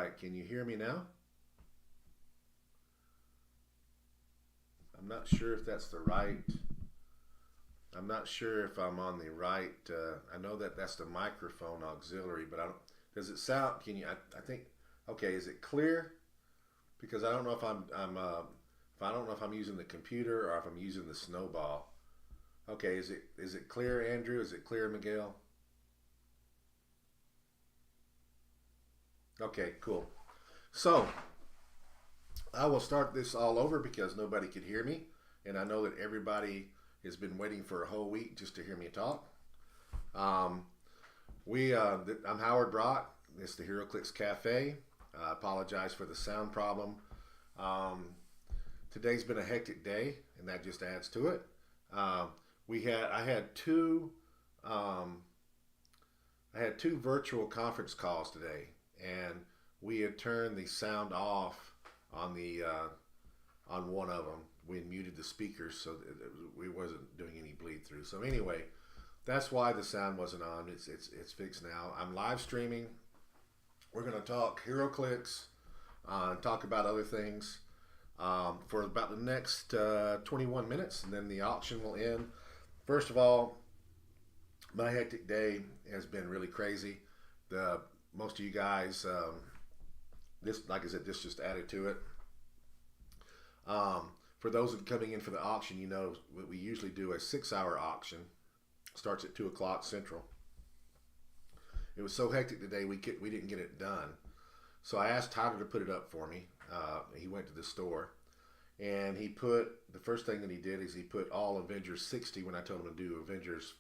right, can you hear me now? I'm not sure if that's the right. I'm not sure if I'm on the right. I know that that's the microphone auxiliary, but I don't. Does it sound? Can you? I think. Okay, is it clear? Because I don't know if if I don't know if I'm using the computer or if I'm using the snowball. Okay, is it clear, Andrew? Is it clear, Miguel? Okay, cool. So I will start this all over because nobody could hear me, and I know that everybody has been waiting for a whole week just to hear me talk. Um, I'm Howard Brock. It's the HeroClix Cafe. I apologize for the sound problem. Um, Today's been a hectic day, and that just adds to it. Uh, I had um, two virtual conference calls today, and we had turned the sound off on the on one of them. We had muted the speakers so that we wasn't doing any bleed through. So anyway, that's why the sound wasn't on. It's fixed now. I'm live streaming. We're going to talk HeroClix, talk about other things for about the next 21 minutes, and then the auction will end. First of all, my hectic day has been really crazy. The Most of you guys, this, like I said, this just added to it. For those of coming in for the auction, you know we usually do a 6-hour auction. Starts at 2 o'clock Central. It was so hectic today we didn't get it done. So I asked Tyler to put it up for me. He went to the store, and the first thing that he did is he put all Avengers 60 when I told him to do Avengers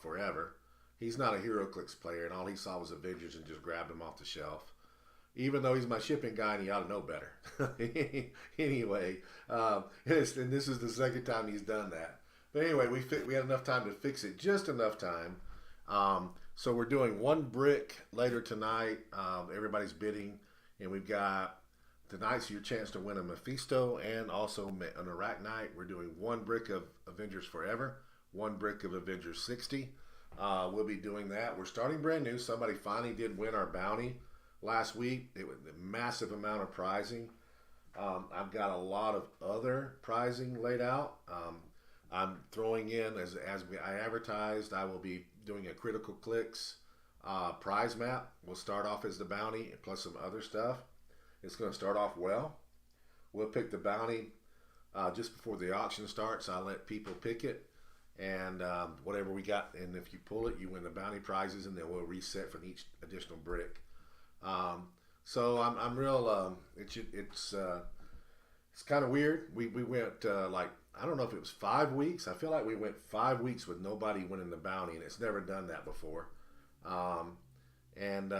Forever. He's not a HeroClix player, and all he saw was Avengers and just grabbed them off the shelf. Even though he's my shipping guy and he ought to know better. Anyway, and this is the second time he's done that. But anyway, we had enough time to fix it, just enough time. So we're doing one brick later tonight. Everybody's bidding, and we've got tonight's your chance to win a Mephisto, and also on Arachnite, we're doing one brick of Avengers Forever, one brick of Avengers 60. We'll be doing that. We're starting brand new. Somebody finally did win our bounty last week. It was a massive amount of prizing. I've got a lot of other prizing laid out. I'm throwing in, I advertised, I will be doing a Critical Clicks prize map. We'll start off as the bounty plus some other stuff. It's going to start off well. We'll pick the bounty just before the auction starts. I'll let people pick it, and whatever we got, and if you pull it, you win the bounty prizes, and then we'll reset for each additional brick. So I'm real. It's kind of weird. We went like, I don't know if it was 5 weeks. I feel like we went 5 weeks with nobody winning the bounty, and it's never done that before. And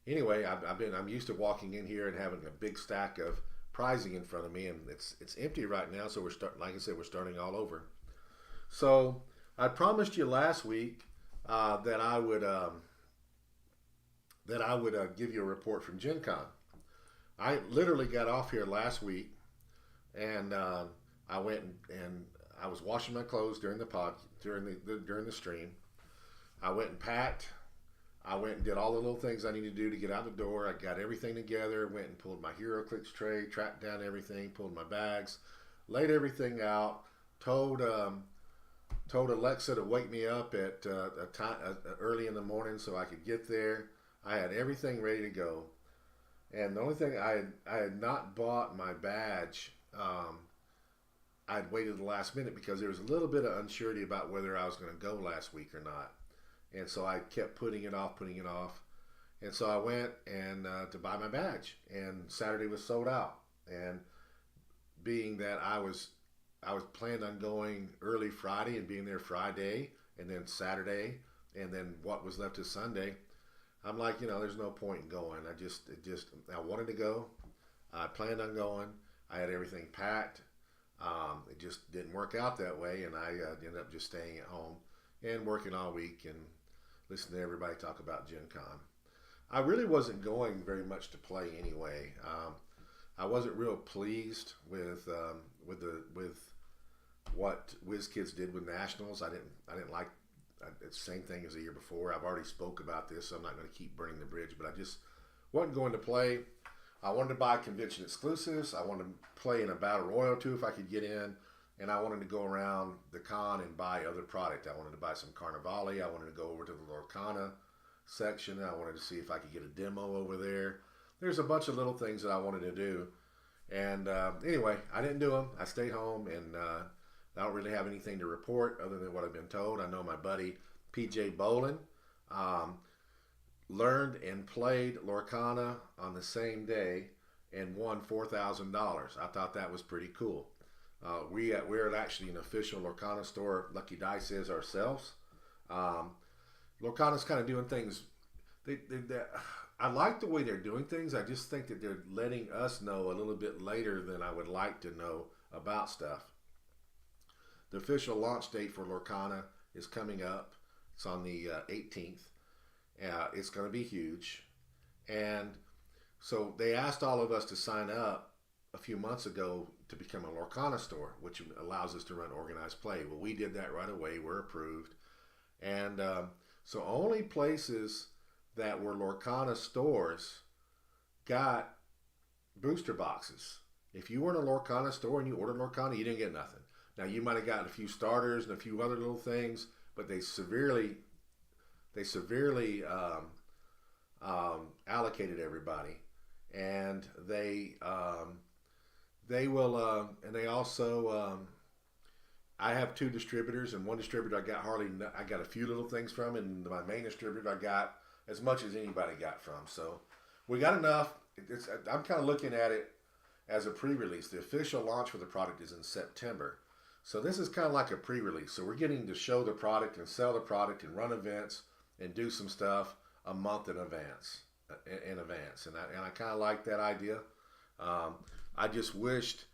Anyway, I'm used to walking in here and having a big stack of prizing in front of me, and it's empty right now. So like I said, we're starting all over. So I promised you last week that I would give you a report from Gen Con. I literally got off here last week, and I went and I was washing my clothes during the stream. I went and packed. I went and did all the little things I needed to do to get out the door. I got everything together, went and pulled my HeroClix tray, tracked down everything, pulled my bags, laid everything out, told Alexa to wake me up at early in the morning so I could get there. I had everything ready to go. And the only thing, I had not bought my badge. I'd waited the last minute because there was a little bit of uncertainty about whether I was going to go last week or not. And so I kept putting it off. And so I went and to buy my badge, and Saturday was sold out. And being that I was planning on going early Friday and being there Friday and then Saturday and then what was left of Sunday, I'm like, there's no point in going. I wanted to go. I planned on going. I had everything packed. It just didn't work out that way, and I ended up just staying at home and working all week and listening to everybody talk about Gen Con. I really wasn't going very much to play anyway. I wasn't real pleased with what WizKids did with Nationals. I didn't like it's the same thing as the year before. I've already spoke about this, so I'm not going to keep burning the bridge, but I just wasn't going to play. I wanted to buy convention exclusives. I wanted to play in a battle royal too if I could get in, and I wanted to go around the con and buy other product. I wanted to buy some Carnivale. I wanted to go over to the Lorcana section. I wanted to see if I could get a demo over there. There's a bunch of little things that I wanted to do, and anyway, I didn't do them. I stayed home, and I don't really have anything to report other than what I've been told. I know my buddy PJ Bolin learned and played Lorcana on the same day and won $4,000. I thought that was pretty cool. We're actually an official Lorcana store. Lucky Dice is ourselves. Lorcana's kind of doing things. I like the way they're doing things. I just think that they're letting us know a little bit later than I would like to know about stuff. The official launch date for Lorcana is coming up. It's on the 18th. It's going to be huge. And so they asked all of us to sign up a few months ago to become a Lorcana store, which allows us to run organized play. Well, we did that right away. We're approved. And so only places that were Lorcana stores got booster boxes. If you were in a Lorcana store and you ordered Lorcana, you didn't get nothing. Now, you might have gotten a few starters and a few other little things, but they severely allocated everybody, and they will, and they also, I have two distributors, and one distributor I got a few little things from, and my main distributor I got as much as anybody got from. So we got enough. I'm kind of looking at it as a pre-release. The official launch for the product is in September. So this is kind of like a pre-release. So we're getting to show the product and sell the product and run events and do some stuff a month in advance. And I kind of like that idea. I just wished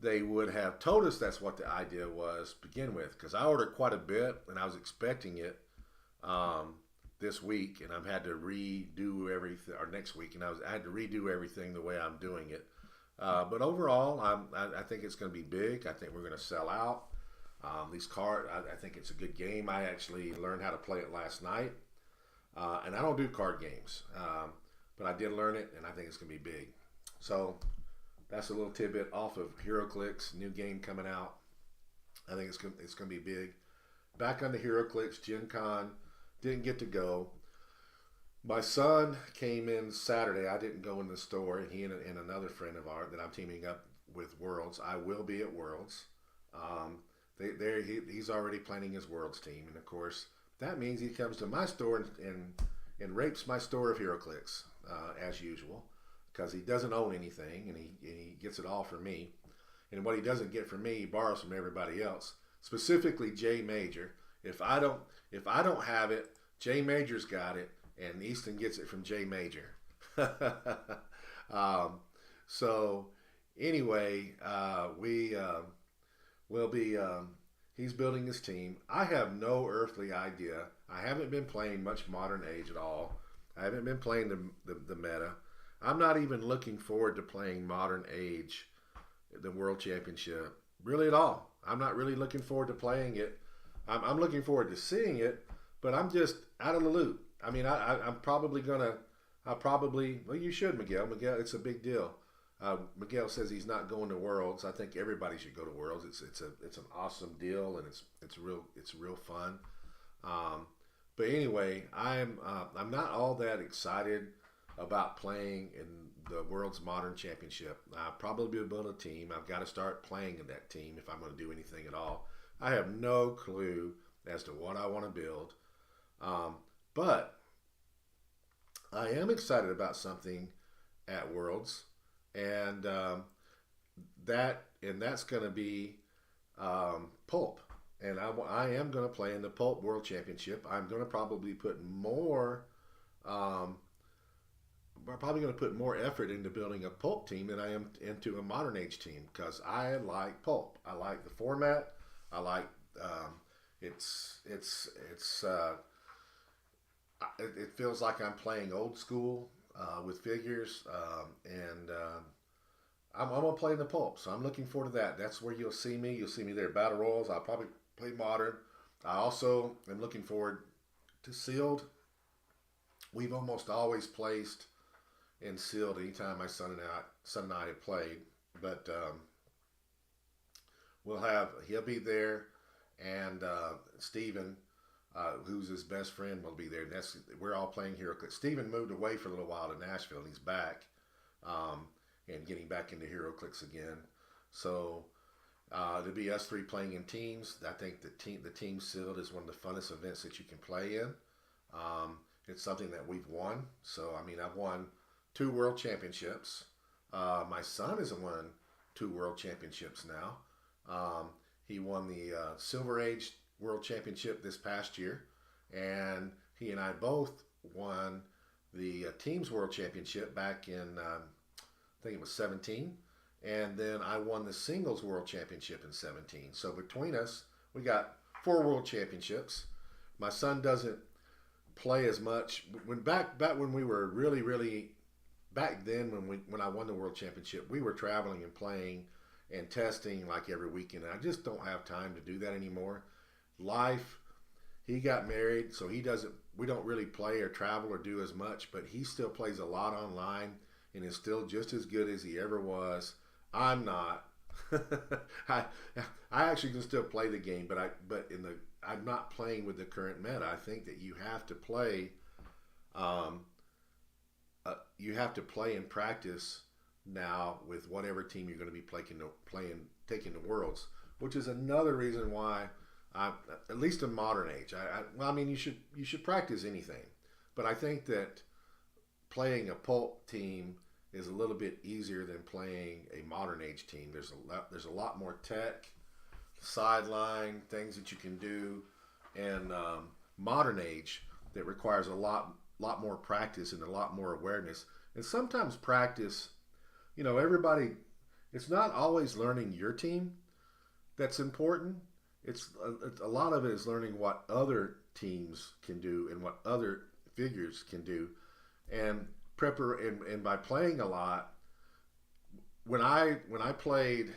they would have told us that's what the idea was to begin with, because I ordered quite a bit and I was expecting it this week, and I've had to redo everything, or next week, and I had to redo everything the way I'm doing it. But overall, I think it's going to be big. I think we're going to sell out. These cards, I think it's a good game. I actually learned how to play it last night. And I don't do card games, but I did learn it, and I think it's going to be big. So that's a little tidbit off of HeroClix, new game coming out. I think it's going to be big. Back on the HeroClix, Gen Con, didn't get to go. My son came in Saturday. I didn't go in the store, and he and another friend of ours that I'm teaming up with Worlds. I will be at Worlds. He's already planning his Worlds team, and of course that means he comes to my store and rapes my store of HeroClix as usual, because he doesn't own anything, and he gets it all from me. And what he doesn't get from me, he borrows from everybody else, specifically J Major. If I don't have it, J Major's got it, and Easton gets it from J Major. So anyway, we'll be. He's building his team. I have no earthly idea. I haven't been playing much Modern Age at all. I haven't been playing the meta. I'm not even looking forward to playing Modern Age, the World Championship, really at all. I'm not really looking forward to playing it. I'm looking forward to seeing it, but I'm just out of the loop. I mean, I'm probably gonna. Well, you should, Miguel. Miguel, it's a big deal. Miguel says he's not going to Worlds. I think everybody should go to Worlds. It's an awesome deal, and it's real fun. But anyway, I'm not all that excited about playing in the World's Modern Championship. I'll probably build a team. I've got to start playing in that team if I'm going to do anything at all. I have no clue as to what I want to build. But I am excited about something at Worlds, and that's going to be Pulp. And I am going to play in the Pulp World Championship. I'm going to probably put more. I'm probably going to put more effort into building a Pulp team than I am into a Modern Age team, because I like Pulp. I like the format. I like it feels like I'm playing old school with figures, and I'm going to play in the Pulp, so I'm looking forward to that. That's where you'll see me. You'll see me there. Battle Royals. I'll probably play Modern. I also am looking forward to Sealed. We've almost always placed in sealed anytime my son and I have played. But he'll be there, and Steven, who's his best friend, will be there. And we're all playing HeroClix. Steven moved away for a little while to Nashville, and he's back, and getting back into HeroClix again. So it'll be us three playing in teams. I think the team sealed is one of the funnest events that you can play in. It's something that we've won. So I mean, I've won 2 world championships. My son has won 2 world championships now. He won the Silver Age World Championship this past year, and he and I both won the Teams World Championship back in I think it was 17, and then I won the Singles World Championship in 17. So between us, we got 4 World Championships. My son doesn't play as much. Back when we were really back then when I won the World Championship, we were traveling and playing and testing like every weekend. I just don't have time to do that anymore. Life, he got married, so we don't really play or travel or do as much, but he still plays a lot online and is still just as good as he ever was. I'm not. I actually can still play the game, but I'm not playing with the current meta. I think that you have to play and practice now with whatever team you're going to be taking the Worlds, which is another reason why at least in modern age, I mean, you should practice anything, but I think that playing a pulp team is a little bit easier than playing a modern age team. There's a lot more tech, sideline things that you can do, and modern age that requires a lot more practice and a lot more awareness. And sometimes practice, everybody. It's not always learning your team that's important. It's a lot of it is learning what other teams can do and what other figures can do, and and by playing a lot. When I played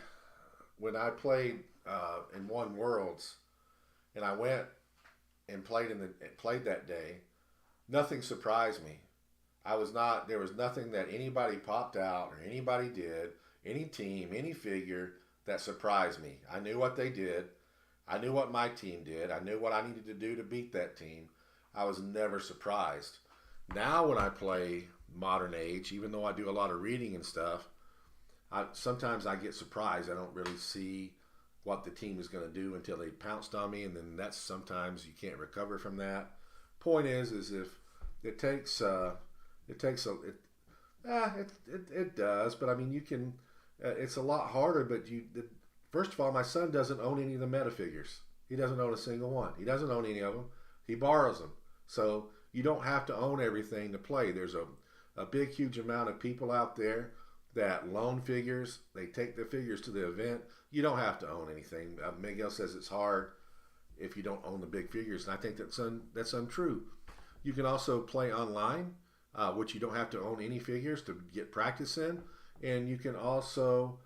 and won Worlds, and I went and played that day, nothing surprised me. There was nothing that anybody popped out or anybody did, any team, any figure that surprised me. I knew what they did. I knew what my team did. I knew what I needed to do to beat that team. I was never surprised. Now when I play modern age, even though I do a lot of reading and stuff, sometimes I get surprised. I don't really see what the team is going to do until they pounced on me, and then that's sometimes you can't recover from that. Point is if it does, but I mean you can. It's a lot harder, but first of all, my son doesn't own any of the meta figures. He doesn't own a single one. He doesn't own any of them. He borrows them. So you don't have to own everything to play. There's a big, huge amount of people out there that loan figures. They take the figures to the event. You don't have to own anything. Miguel says it's hard if you don't own the big figures, and I think that's untrue. You can also play online, which you don't have to own any figures to get practice in, and you can also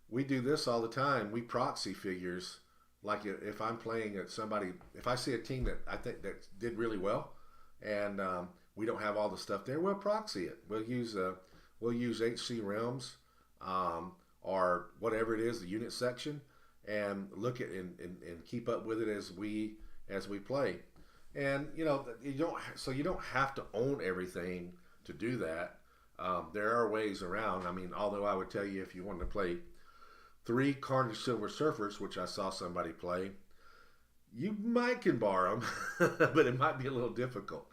we do this all the time. We proxy figures. Like if I'm playing at somebody, if I see a team that I think that did really well, and we don't have all the stuff there, we'll proxy it. We'll use HC Realms or whatever it is, the unit section, and look at and keep up with it as we play. And you don't have to own everything to do that. There are ways around. I mean, although I would tell you if you wanted to play 3 Carnage Silver Surfers, which I saw somebody play, you might can borrow them, but it might be a little difficult.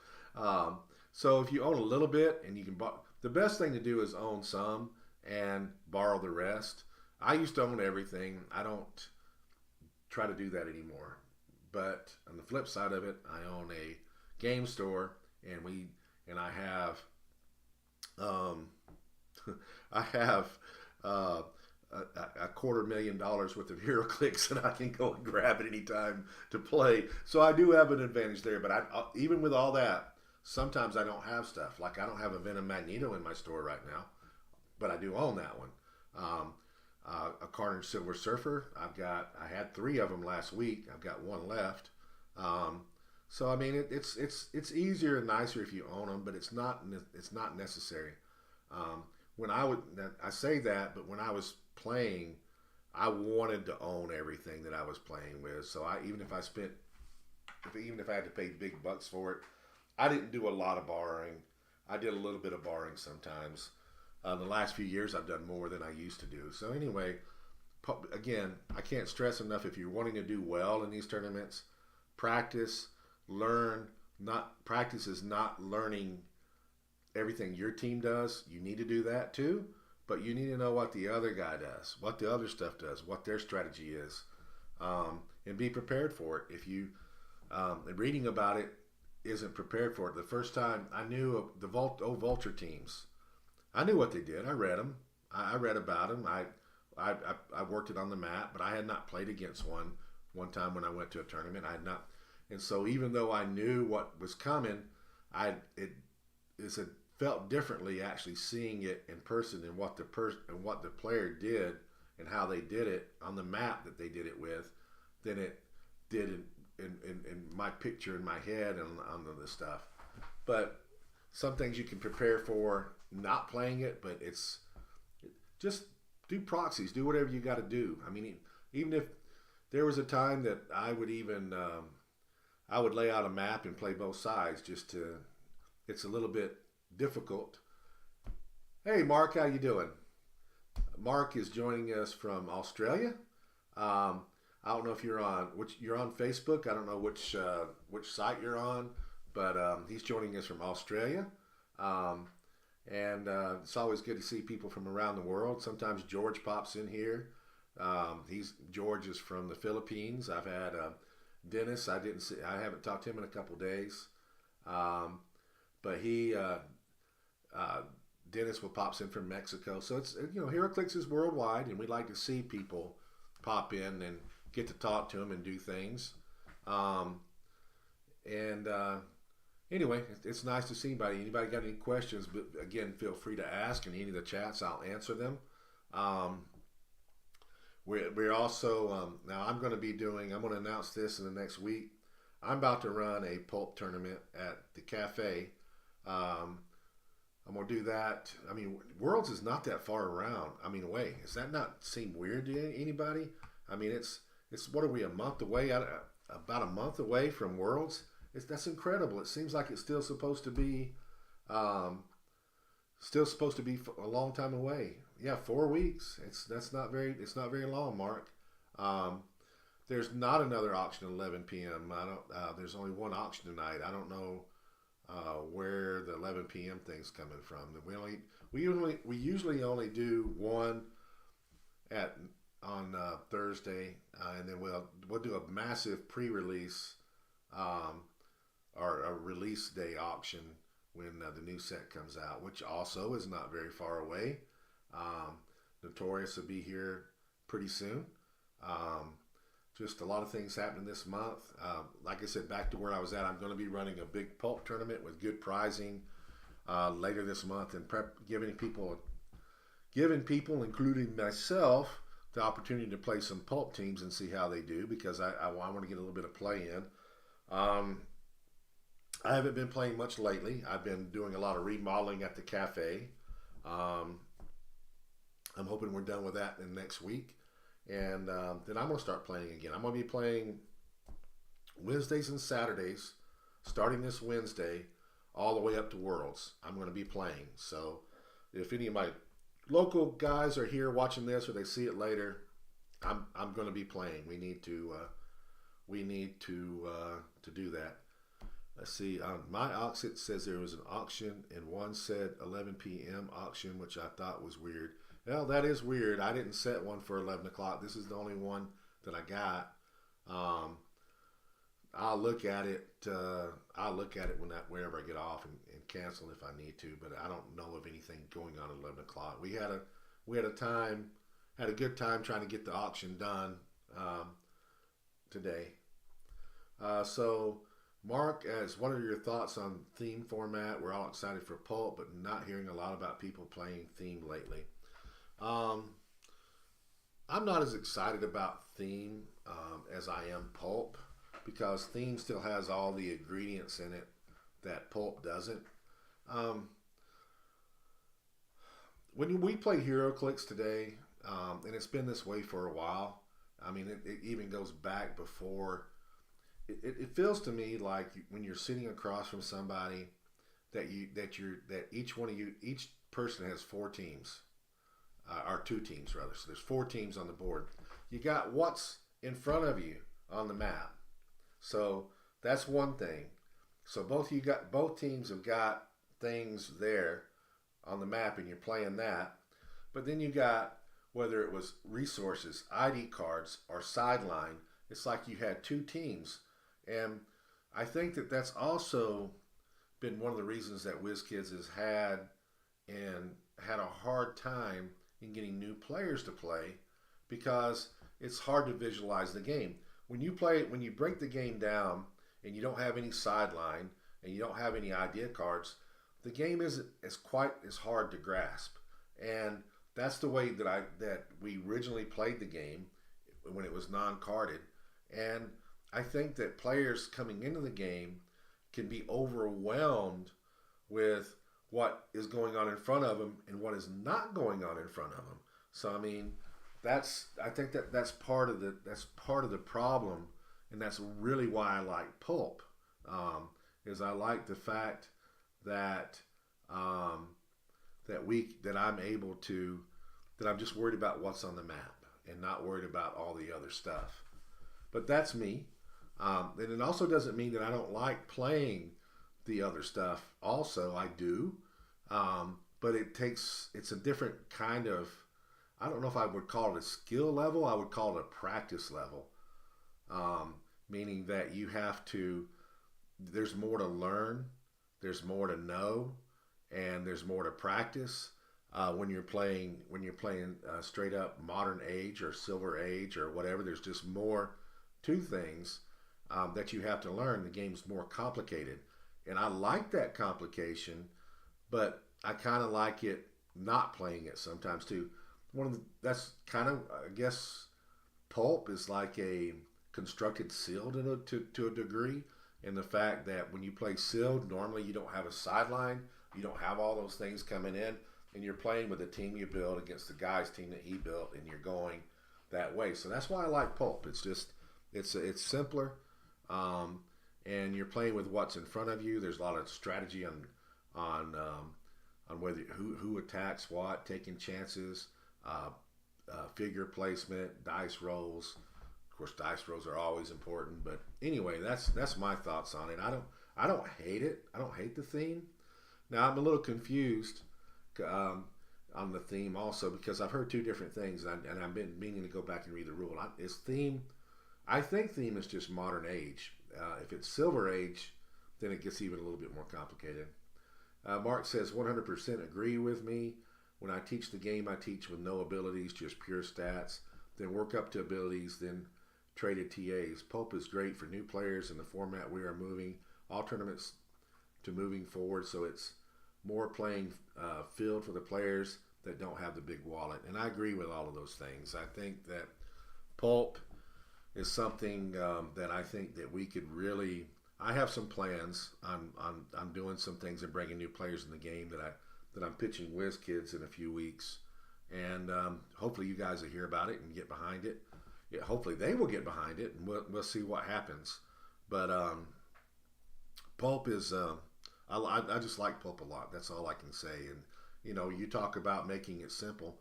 So if you own a little bit and you can borrow, the best thing to do is own some and borrow the rest. I used to own everything. I don't try to do that anymore. But on the flip side of it, I own a game store, and I have a $250,000 worth of HeroClix, and I can go and grab it anytime to play. So I do have an advantage there. But even with all that, sometimes I don't have stuff. Like I don't have a Venom Magneto in my store right now, but I do own that one. A Carnage Silver Surfer. I had 3 of them last week. I've got 1 left. So I mean, it's easier and nicer if you own them, but it's not necessary. Um, when I say that, but when I was playing, I wanted to own everything that I was playing with. So I even if I spent even if I had to pay big bucks for it, I didn't do a lot of borrowing. I did a little bit of borrowing sometimes. The last few years, I've done more than I used to do. So anyway, again, I can't stress enough if you're wanting to do well in these tournaments, practice, learn. Not practice is not learning everything your team does. You need to do that too, but you need to know what the other guy does, what the other stuff does, what their strategy is, and be prepared for it. If you reading about it isn't prepared for it. The first time I knew of the Vulture teams, I knew what they did. I read them. I read about them. I worked it on the map, but I had not played against one time when I went to a tournament. I had not, and so even though I knew what was coming, it felt differently actually seeing it in person and what the player did and how they did it on the map that they did it with than it did in my picture in my head and on the stuff. But some things you can prepare for not playing it, but it's just do proxies, do whatever you got to do. I mean, even if there was a time that I would even I would lay out a map and play both sides just to. It's a little bit difficult. Hey, Mark, how you doing? Mark is joining us from Australia. I don't know if you're on Facebook. I don't know which site you're on, but he's joining us from Australia. Um, and it's always good to see people from around the world. Sometimes George pops in here. George is from the Philippines. I've had Dennis. I haven't talked to him in a couple days, but Dennis will pops in from Mexico. So it's HeroClix is worldwide, and we like to see people pop in and get to talk to them and do things. Um, and Anyway, it's nice to see anybody. Anybody got any questions? But again, feel free to ask in any of the chats. I'll answer them. Um, we're also now. I'm going to be doing. I'm going to announce this in the next week. I'm about to run a pulp tournament at the cafe. Um, I'm going to do that. I mean, Worlds is not that far around. I mean, away. Does that not seem weird to anybody? I mean, it's what are we, a month away? About a month away from Worlds. That's incredible. It seems like it's um, still supposed to be a long time away. Yeah, 4 weeks. It's not very long, Mark. Um, there's not another auction at 11 p.m. I don't. There's only one auction tonight. I don't know where the 11 p.m. thing's coming from. We usually only do one at on Thursday, and then we'll do a massive pre-release. Or a release day auction when the new set comes out, which also is not very far away. Notorious will be here pretty soon. Um, just a lot of things happening this month. Like I said, back to where I was at, I'm going to be running a big pulp tournament with good prizing later this month and giving people, including myself, the opportunity to play some pulp teams and see how they do because I want to get a little bit of play in. I haven't been playing much lately. I've been doing a lot of remodeling at the cafe. Um, I'm hoping we're done with that in next week. And then I'm going to start playing again. I'm going to be playing Wednesdays and Saturdays, starting this Wednesday, all the way up to Worlds. I'm going to be playing. So if any of my local guys are here watching this or they see it later, I'm going to be playing. We need to do that. Let's see. On my Ox, it says there was an auction, and one said 11 p.m. auction, which I thought was weird. Well, that is weird. I didn't set one for 11 o'clock. This is the only one that I got. I'll look at it. Whenever I get off and cancel if I need to. But I don't know of anything going on at 11 o'clock. We had a good time trying to get the auction done today. So. Mark, as what are your thoughts on theme format? We're all excited for pulp, but not hearing a lot about people playing theme lately. I'm not as excited about theme as I am pulp because Theme still has all the ingredients in it that Pulp doesn't. Um, when we play HeroClix today, and it's been this way for a while. I mean, it even goes back before. It feels to me like when you're sitting across from somebody that each one of you, each person has four teams, or two teams rather. So there's four teams on the board. You got what's in front of you on the map. So that's one thing. So both teams have got things there on the map, and you're playing that. But then you got, whether it was resources, ID cards, or sideline. It's like you had two teams, and I think that that's also been one of the reasons that WizKids has had a hard time in getting new players to play, because it's hard to visualize the game. When you break the game down and you don't have any sideline and you don't have any idea cards, the game isn't as quite as hard to grasp. And that's the way that we originally played the game when it was non-carded. And I think that players coming into the game can be overwhelmed with what is going on in front of them and what is not going on in front of them. So I mean, I think that's part of the problem, and that's really why I like Pulp. Is I like the fact that that I'm just worried about what's on the map and not worried about all the other stuff. But that's me. And it also doesn't mean that I don't like playing the other stuff. Also, I do. But it's a different kind of, I don't know if I would call it a skill level. I would call it a practice level. Meaning that there's more to learn, there's more to know, and there's more to practice. When you're playing straight up modern age or silver age or whatever, there's just more to things that you have to learn. The game's more complicated, and I like that complication, but I kind of like it not playing it sometimes too. That's kind of, I guess, Pulp is like a constructed sealed to a degree, in the fact that when you play sealed, normally you don't have a sideline, you don't have all those things coming in, and you're playing with the team you build against the guy's team that he built, and you're going that way. So that's why I like Pulp. It's simpler, and you're playing with what's in front of you. There's a lot of strategy on whether who attacks what, taking chances, figure placement, dice rolls. Of course, dice rolls are always important. But anyway, that's my thoughts on it. I don't hate it. I don't hate the theme. Now I'm a little confused on the theme also, because I've heard two different things, and I've been meaning to go back and read the rule. I think theme is just modern age. If it's silver age, then it gets even a little bit more complicated. Mark says 100% agree with me. When I teach the game, I teach with no abilities, just pure stats, then work up to abilities, then traded TAs. Pulp is great for new players in the format we are moving all tournaments to moving forward, so it's more playing field for the players that don't have the big wallet. And I agree with all of those things. I think that Pulp is something that I think that we could really. I have some plans. I'm doing some things and bringing new players in the game that I'm pitching WizKids in a few weeks, and hopefully you guys will hear about it and get behind it. Yeah, hopefully they will get behind it, and we'll see what happens. But Pulp is I just like Pulp a lot. That's all I can say. And you talk about making it simple.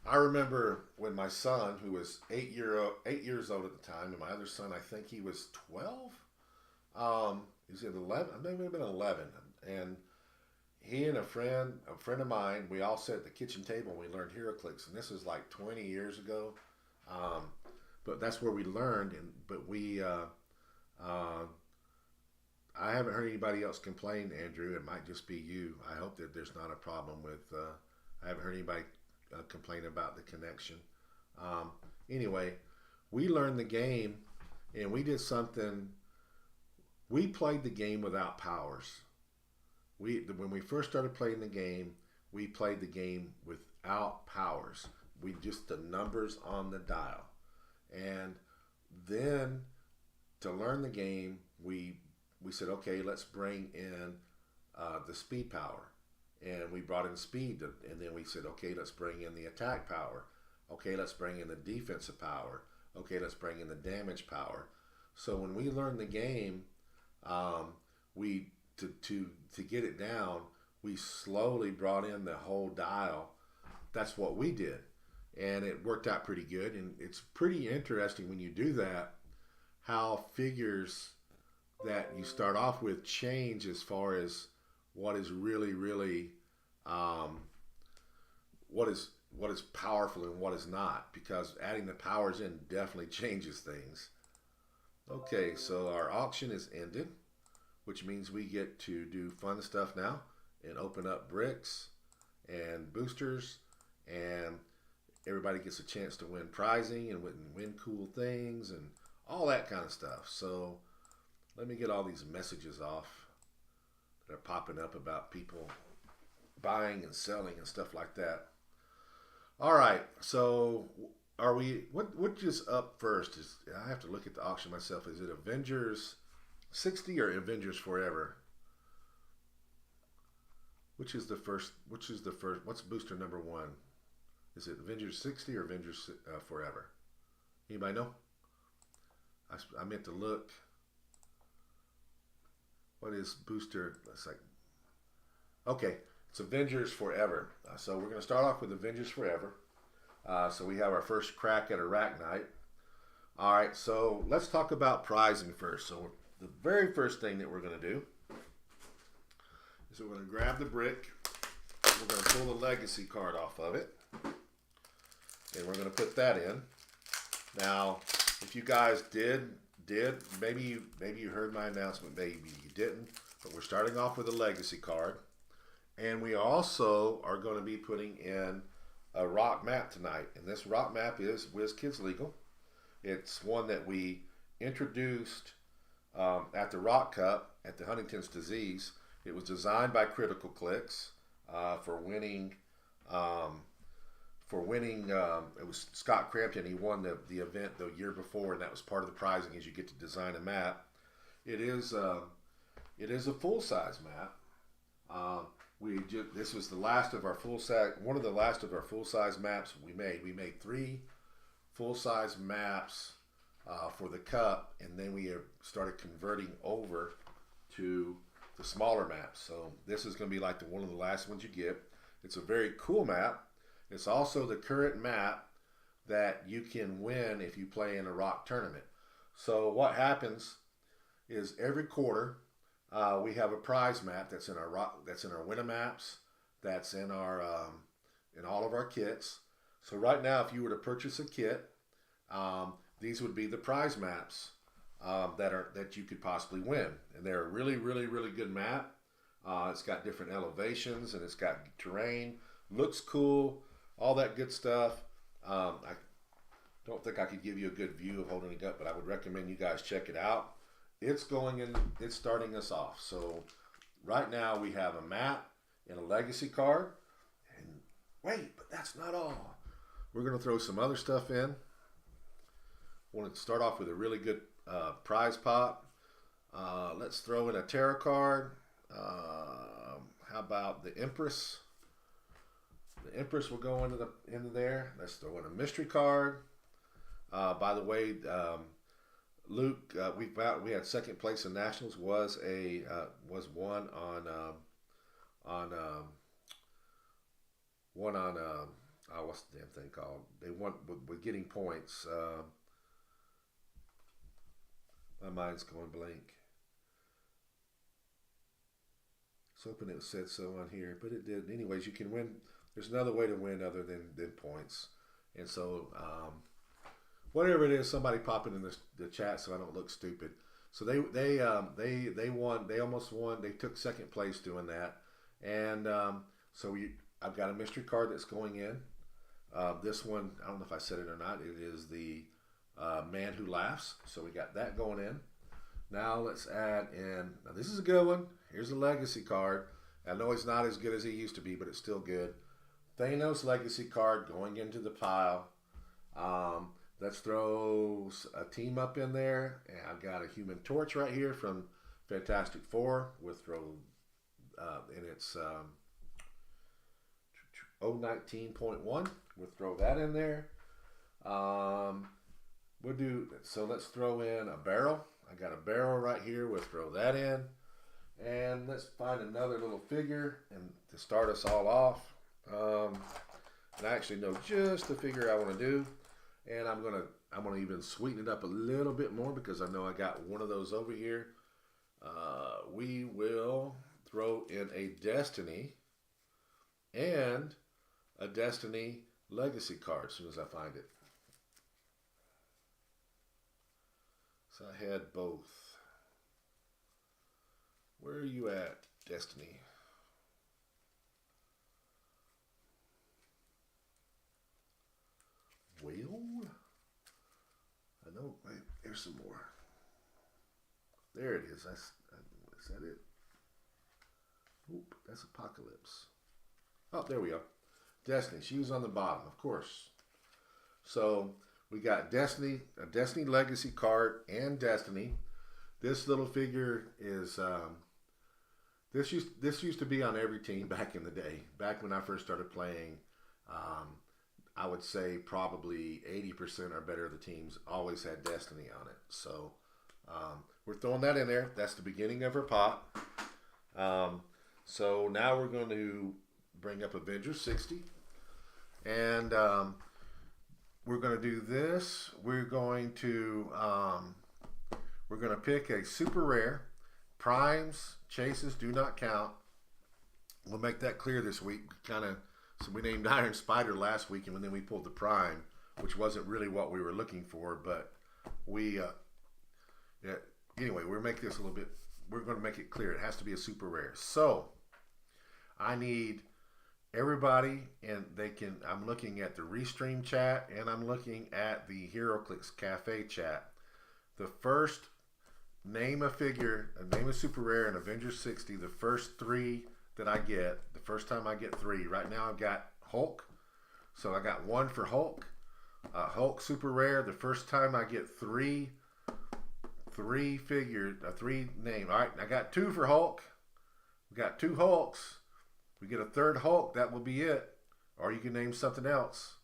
I remember when my son, who was 8 years old at the time, and my other son, I think he was 12. He was 11, maybe been 11, and he and a friend of mine, we all sat at the kitchen table and we learned HeroClix, and this is like 20 years ago. But that's where we learned, but I haven't heard anybody else complain, Andrew. It might just be you. I hope that there's not a problem with. I haven't heard anybody complain about the connection. Anyway, we learned the game, and we did something. We played the game without powers. When we first started playing the game, we played the game without powers. We just the numbers on the dial, and then to learn the game, we said, okay, let's bring in the speed power, and we brought in speed, and then we said, okay, let's bring in the attack power. Okay, let's bring in the defensive power. Okay, let's bring in the damage power. So when we learned the game, we to get it down, we slowly brought in the whole dial. That's what we did, and it worked out pretty good. And it's pretty interesting when you do that, how figures that you start off with change as far as what is really um, what is powerful and what is not, because adding the powers in definitely changes things. Okay, so our auction is ended, which means we get to do fun stuff now and open up bricks and boosters, and everybody gets a chance to win prizing and win cool things and all that kind of stuff. So let me get all these messages off that are popping up about people buying and selling and stuff like that. All right, so are we? What is up first? Is I have to look at the auction myself. Is it Avengers 60 or Avengers Forever? Which is the first? Which is the first? What's booster number one? Is it Avengers 60 or Avengers Forever? Anybody know? I meant to look. What is booster? Let's like. Okay, it's Avengers Forever. So we're going to start off with Avengers Forever. So we have our first crack at Arachnite. All right, so let's talk about prizing first. So the very first thing that we're going to do is we're going to grab the brick. We're going to pull the legacy card off of it. And we're going to put that in. Now, if you guys did maybe you heard my announcement, maybe you didn't, but we're starting off with a legacy card. And we also are going to be putting in a rock map tonight. And this rock map is WizKids Legal. It's one that we introduced at the Rock Cup at the Huntington's Disease. It was designed by Critical Clicks for winning. It was Scott Crampton. He won the event the year before, and that was part of the prizing. Is you get to design a map. It is a full size map. This was the last of our one of the last of our full size maps we made. We made 3 full size maps for the cup, and then we started converting over to the smaller maps. So this is going to be like one of the last ones you get. It's a very cool map. It's also the current map that you can win if you play in a rock tournament. So what happens is every quarter we have a prize map that's in our winner maps, that's in our in all of our kits. So right now, if you were to purchase a kit, these would be the prize maps that you could possibly win, and they're a really good map. It's got different elevations and it's got terrain, looks cool, all that good stuff. I don't think I could give you a good view of holding it up, but I would recommend you guys check it out. It's starting us off. So right now we have a map and a legacy card. And wait, but that's not all. We're going to throw some other stuff in. I want to start off with a really good prize pot. Let's throw in a tarot card. How about the Empress? The Empress will go into there. Let's throw in a mystery card. By the way, Luke, we had second place in nationals. Was one on what's the damn thing called? They won with getting points. My mind's going blank. I was hoping it said so on here, but it did. Anyways, you can win. There's another way to win other than points, and so whatever it is, somebody pop it in the chat so I don't look stupid. So they won. They almost won. They took second place doing that, and I've got a mystery card that's going in. This one, I don't know if I said it or not. It is the Man Who Laughs. So we got that going in. Now let's add in. Now this is a good one. Here's a legacy card. I know it's not as good as it used to be, but it's still good. Thanos legacy card going into the pile. Let's throw a team up in there. And I've got a Human Torch right here from Fantastic Four. We'll throw, and it's 019.1. We'll throw that in there. We'll do, so let's throw in a barrel. I got a barrel right here. We'll throw that in. And let's find another little figure and to start us all off. And I actually know just the figure I want to do. And I'm gonna even sweeten it up a little bit more because I know I got one of those over here. We will throw in a Destiny and a Destiny Legacy card as soon as I find it. So I had both. Where are you at, Destiny? Well, I know. Wait, there's some more. There it is. Is that it? Oop, that's Apocalypse. Oh, there we go. Destiny. She was on the bottom, of course. So we got Destiny, a Destiny Legacy card, and Destiny. This little figure is this used to be on every team back in the day. Back when I first started playing, I would say probably 80% or better of the teams always had Destiny on it. So we're throwing that in there. That's the beginning of her pot. So now we're going to bring up Avengers 60. And we're going to do this. We're going to pick a super rare. Primes, chases do not count. We'll make that clear this week. So we named Iron Spider last week, and then we pulled the Prime, which wasn't really what we were looking for. But anyway, we'll make this a little bit. We're going to make it clear. It has to be a super rare. So I need everybody, and I'm looking at the Restream chat, and I'm looking at the HeroClix Cafe chat. The first name a figure, name a super rare in Avengers 60. The first three that I get, the first time I get three. Right now I've got Hulk, so I got one for Hulk. Hulk super rare. The first time I get three figures, three name. All right, I got two for Hulk. We got two Hulks. We get a third Hulk, that will be it. Or you can name something else.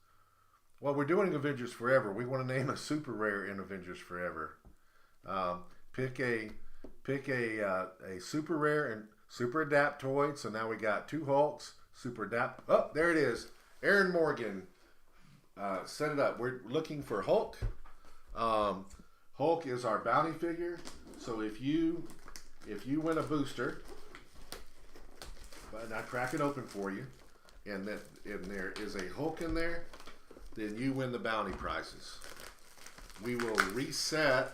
Well, we're doing Avengers Forever. We want to name a super rare in Avengers Forever. Pick a super rare and super adaptoid. So now we got two Hulks, super adapt. Oh, there it is. Aaron Morgan set it up. We're looking for Hulk. Hulk is our bounty figure. So if you win a booster, and I crack it open for you, and there is a Hulk in there, then you win the bounty prizes. We will reset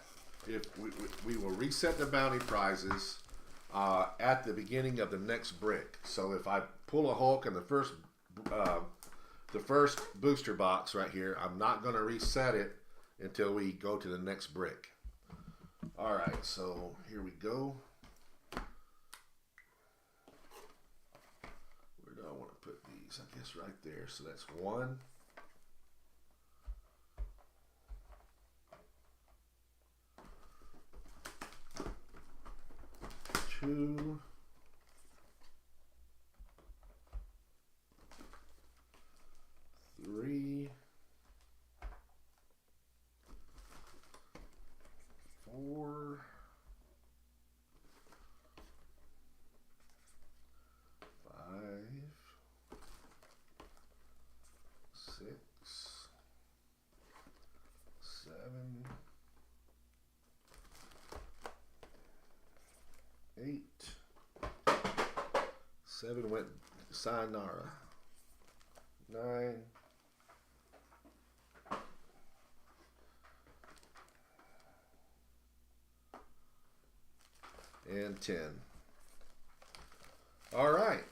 we will reset the bounty prizes at the beginning of the next brick. So if I pull a Hulk in the first booster box right here, I'm not going to reset it until we go to the next brick. All right, so here we go. Where do I want to put these? I guess right there. So that's one. Two. Three. Four. Five. Six. Seven. 8. 7 went Sayonara. 9. And 10. All right.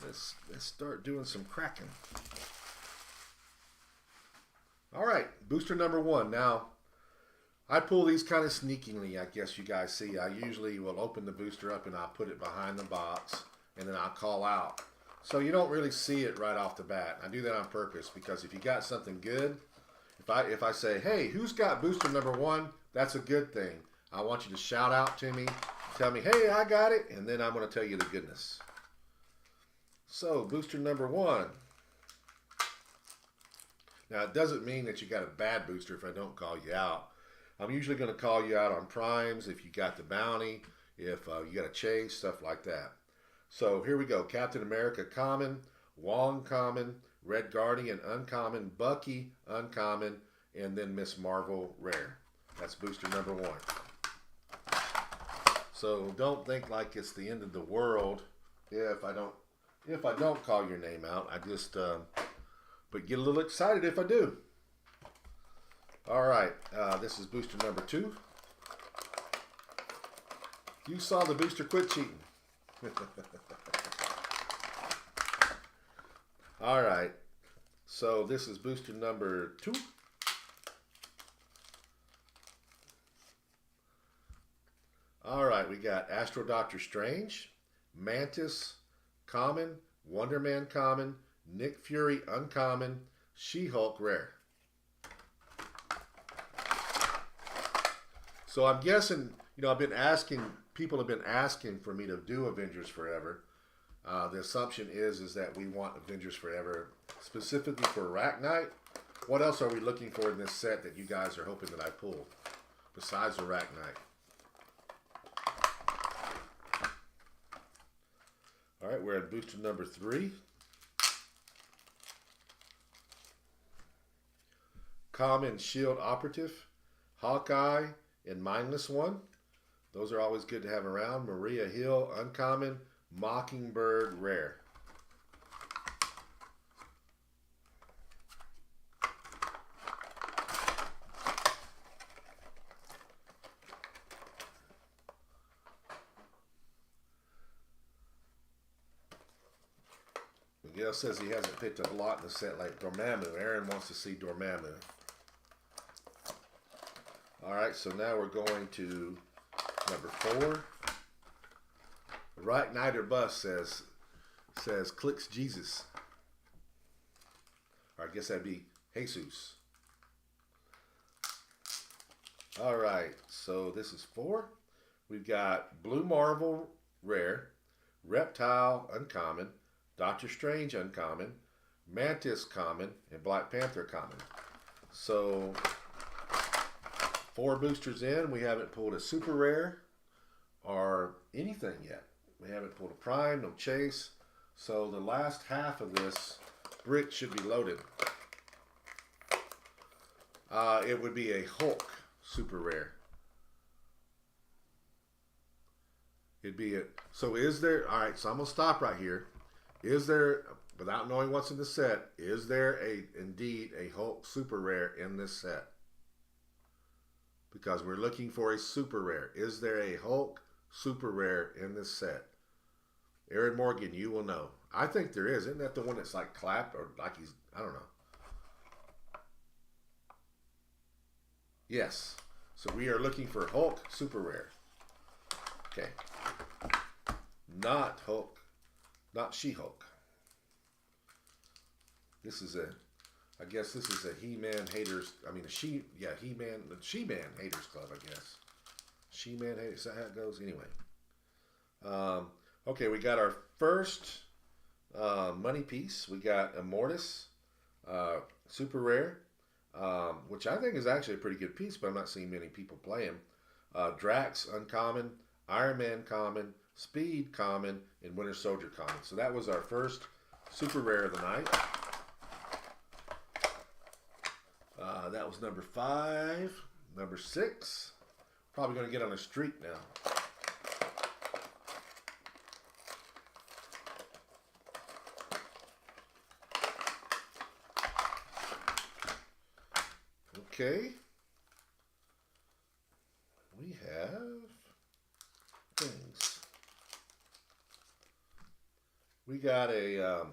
Let's start doing some cracking. All right, booster number 1. Now, I pull these kind of sneakingly, I guess you guys see. I usually will open the booster up and I'll put it behind the box, and then I'll call out So you don't really see it right off the bat. I do that on purpose because if you got something good, if I say, hey, who's got booster number 1? That's a good thing. I want you to shout out to me, tell me, hey, I got it, and then I'm going to tell you the goodness. So booster number 1. Now it doesn't mean that you got a bad booster if I don't call you out. I'm usually going to call you out on primes if you got the bounty, if you got a chase, stuff like that. So here we go. Captain America common, Wong common, Red Guardian uncommon, Bucky uncommon, and then Miss Marvel rare. That's booster number 1. So don't think like it's the end of the world if I don't call your name out. I just but get a little excited if I do. All right, this is booster number 2. You saw the booster, quit cheating. All right, so this is booster number 2. All right, we got Astro Doctor Strange, Mantis common, Wonder Man common, Nick Fury uncommon, She-Hulk rare. So I'm guessing, I've been asking, people have been asking for me to do Avengers Forever. The assumption is that we want Avengers Forever specifically for Arachnite. What else are we looking for in this set that you guys are hoping that I pull besides Arachnite? All right, we're at booster number 3. Common Shield Operative, Hawkeye, and Mindless One. Those are always good to have around. Maria Hill, uncommon, Mockingbird, rare. Miguel says he hasn't picked up a lot in the set like Dormammu. Aaron wants to see Dormammu. All right, so now we're going to number 4. Right Knight or Bust says clicks Jesus. Or I guess that'd be Jesus. All right, so this is 4. We've got Blue Marvel rare, Reptile uncommon, Doctor Strange uncommon, Mantis common, and Black Panther common. So 4 boosters in, we haven't pulled a super rare or anything yet. We haven't pulled a prime, no chase. So the last half of this brick should be loaded. It would be a Hulk super rare. It'd be a, so is there, all right, so I'm going to stop right here. Is there, without knowing what's in the set, is there indeed a Hulk super rare in this set? Because we're looking for a super rare. Is there a Hulk super rare in this set? Aaron Morgan, you will know. I think there is. Isn't that the one that's like clapped or like he's, I don't know. Yes. So we are looking for Hulk super rare. Okay. Not Hulk. Not She-Hulk. This is a, I guess this is a He-Man haters, I mean, He-Man, the She-Man haters club, I guess. She-Man haters, is that how it goes? Anyway. Okay, we got our first money piece. We got Immortus, super rare, which I think is actually a pretty good piece, but I'm not seeing many people play him. Drax, uncommon, Iron Man, common, Speed, common, and Winter Soldier, common. So that was our first super rare of the night. That was number 5. Number 6. Probably going to get on a streak now. Okay. We have things. We got a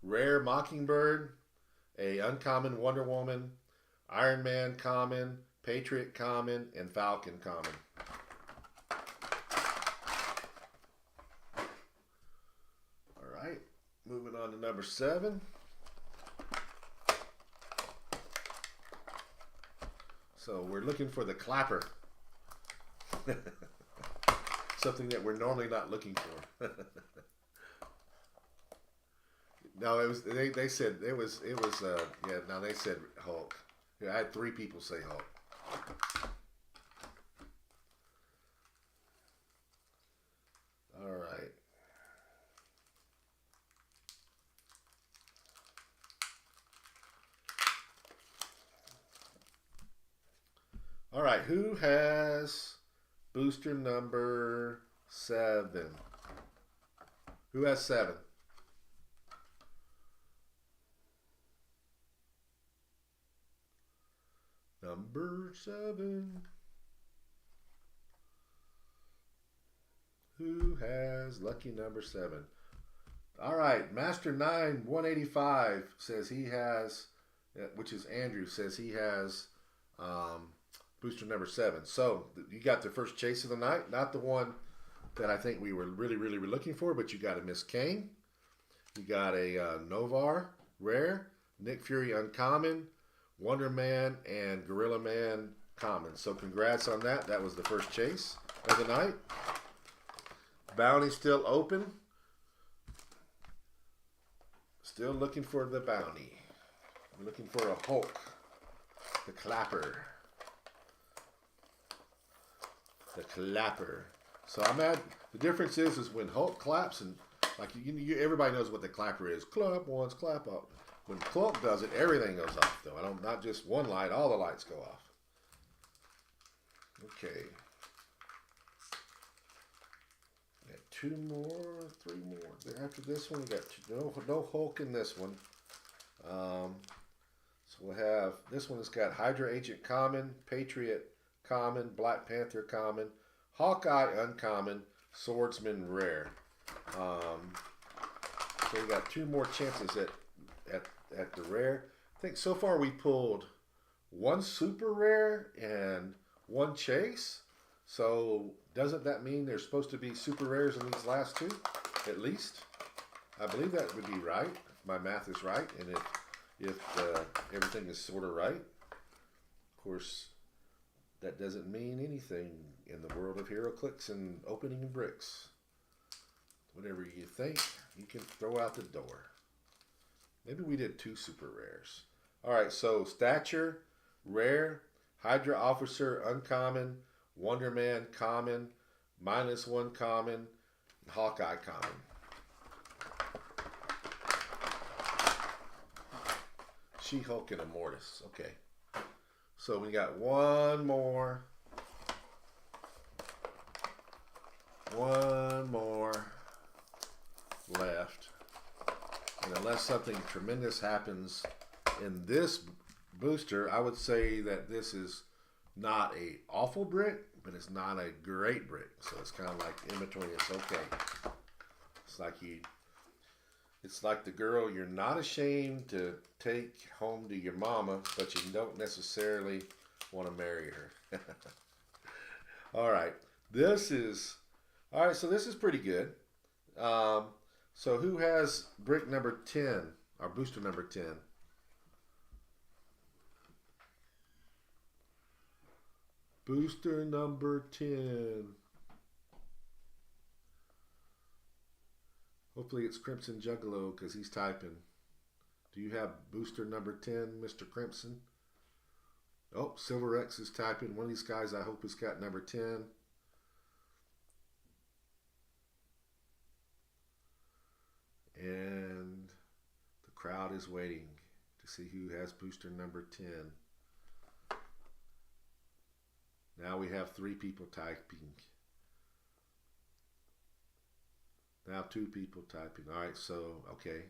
rare Mockingbird, a uncommon Wonder Woman, Iron Man common, Patriot common, and Falcon common. All right, moving On to number 7. So we're looking for the clapper. Something that we're normally not looking for. No, it was they said it was yeah, no, they said Hulk. Yeah, I had 3 people say Hulk. All right. All right, who has booster number 7? Who has 7? Number 7. Who has lucky number 7? All right, Master 9 185 says he has, which is Andrew, says he has booster number 7. So you got the first chase of the night, not the one that I think we were really looking for, but you got a Miss Kane, you got a Novar rare, Nick Fury uncommon, Wonder Man and Gorilla Man common. So congrats on that. That was the first chase of the night. Bounty still open. Still looking for the bounty. We're looking for a Hulk, the clapper. The clapper. So I'm at, the difference is when Hulk claps, and like everybody knows what the clapper is. Clap once, clap up. When Hulk does it, everything goes off though. Not just one light, all the lights go off. Okay. Got 2 more, 3 more. After this one, we got no Hulk in this one. So we'll have, this one has got Hydra Agent common, Patriot common, Black Panther common, Hawkeye uncommon, Swordsman rare. So we got 2 more chances at the rare. I think so far we pulled 1 super rare and 1 chase. So doesn't that mean there's supposed to be super rares in these last 2 at least? I believe that would be right if my math is right, and if everything is sort of right. Of course, that doesn't mean anything in the world of HeroClix and opening bricks. Whatever you think, you can throw out the door. Maybe we did 2 super rares. All right, so Stature, rare, Hydra Officer, uncommon, Wonder Man, common, -1 common, Hawkeye, common. She-Hulk and Immortus. Okay. So we got 1 more. 1 more left. And unless something tremendous happens in this booster, I would say that this is not a awful brick, but it's not a great brick. So it's kind of like in between. It's okay. It's like the girl you're not ashamed to take home to your mama, but you don't necessarily want to marry her. All right. So this is pretty good. So who has brick number 10, or booster number 10? Booster number 10. Hopefully it's Crimson Juggalo because he's typing. Do you have booster number 10, Mr. Crimson? Oh, Silver X is typing. One of these guys I hope has got number 10. And the crowd is waiting to see who has booster number 10. Now we have 3 people typing. Now 2 people typing. All right, so, okay.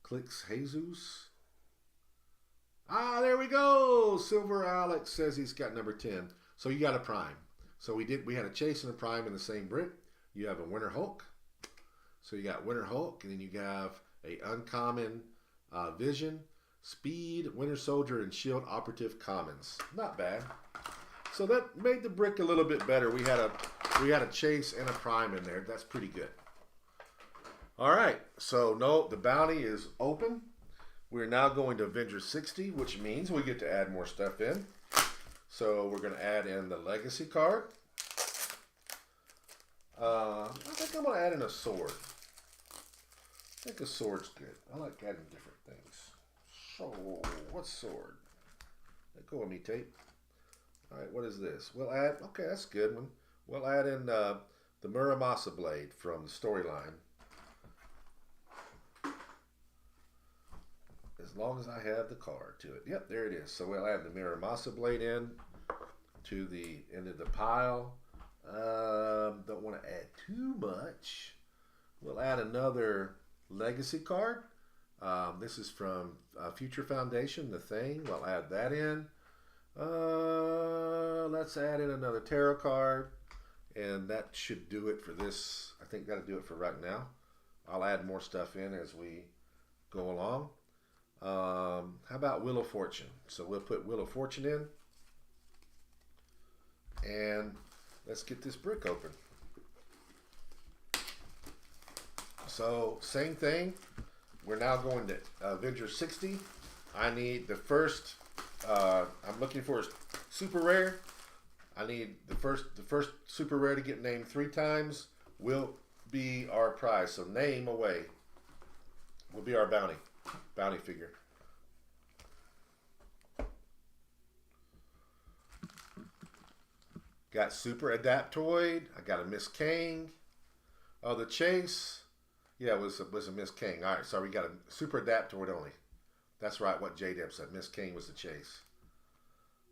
Clicks Jesus. Ah, there we go. Silver Alex says he's got number 10. So you got a prime. So we had a chase and a prime in the same brick. You have a Winter Hulk. So you got Winter Hulk, and then you have a uncommon Vision, Speed, Winter Soldier, and Shield Operative commons. Not bad. So that made the brick a little bit better. We had a chase and a prime in there. That's pretty good. All right. So no, the bounty is open. We're now going to Avengers 60, which means we get to add more stuff in. So we're going to add in the legacy card. I think I'm going to add in a sword. I think a sword's good. I like adding different things. So, what sword? Let go of me, tape. All right, what is this? We'll add, okay, that's a good one. We'll add in the Muramasa blade from the storyline. As long as I have the card to it. Yep, there it is. So we'll add the Muramasa blade in to the end of the pile. Don't want to add too much. We'll add another legacy card. This is from Future Foundation, The Thing. We'll add that in. Let's add in another tarot card. And that should do it for this. I think that'll do it for right now. I'll add more stuff in as we go along. How about Wheel of Fortune? So we'll put Wheel of Fortune in. And let's get this brick open. So same thing. We're now going to Avengers 60. I need the first. I'm looking for a super rare. I need the first super rare to get named 3 times will be our prize. So name away will be our bounty figure. Got Super Adaptoid. I got a Miss Kang. Oh, the Chase. Yeah, it was a Miss Kang. All right, so we got a Super Adaptoid only. That's right, what J-Deb said. Miss Kang was the Chase.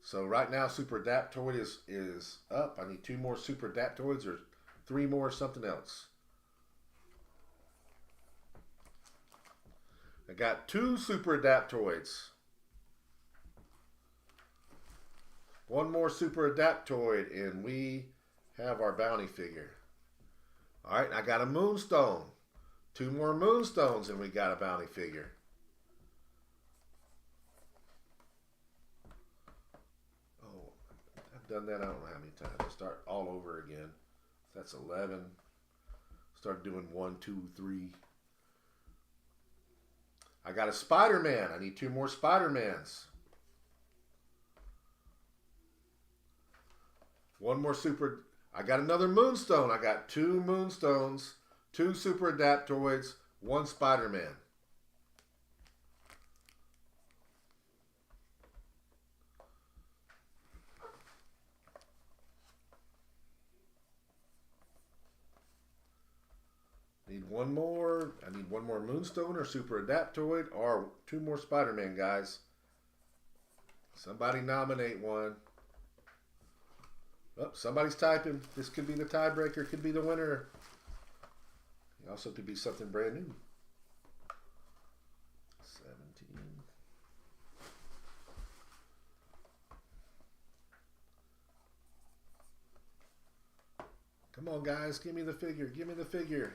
So right now, Super Adaptoid is up. I need 2 more Super Adaptoids or 3 more something else. I got 2 Super Adaptoids. 1 more Super Adaptoid, and we have our bounty figure. All right, I got a Moonstone. 2 more Moonstones, and we got a bounty figure. Oh, I've done that I don't know how many times. I'll start all over again. That's 11. Start doing 1, 2, 3. I got a Spider-Man. I need 2 more Spider-Mans. 1 more super. I got another Moonstone. I got 2 Moonstones, 2 Super Adaptoids, 1 Spider-Man. Need 1 more. I need 1 more Moonstone or Super Adaptoid or 2 more Spider-Man, guys. Somebody nominate one. Oh, somebody's typing. This could be the tiebreaker. Could be the winner. It also could be something brand new. 17. Come on, guys. Give me the figure. Give me the figure.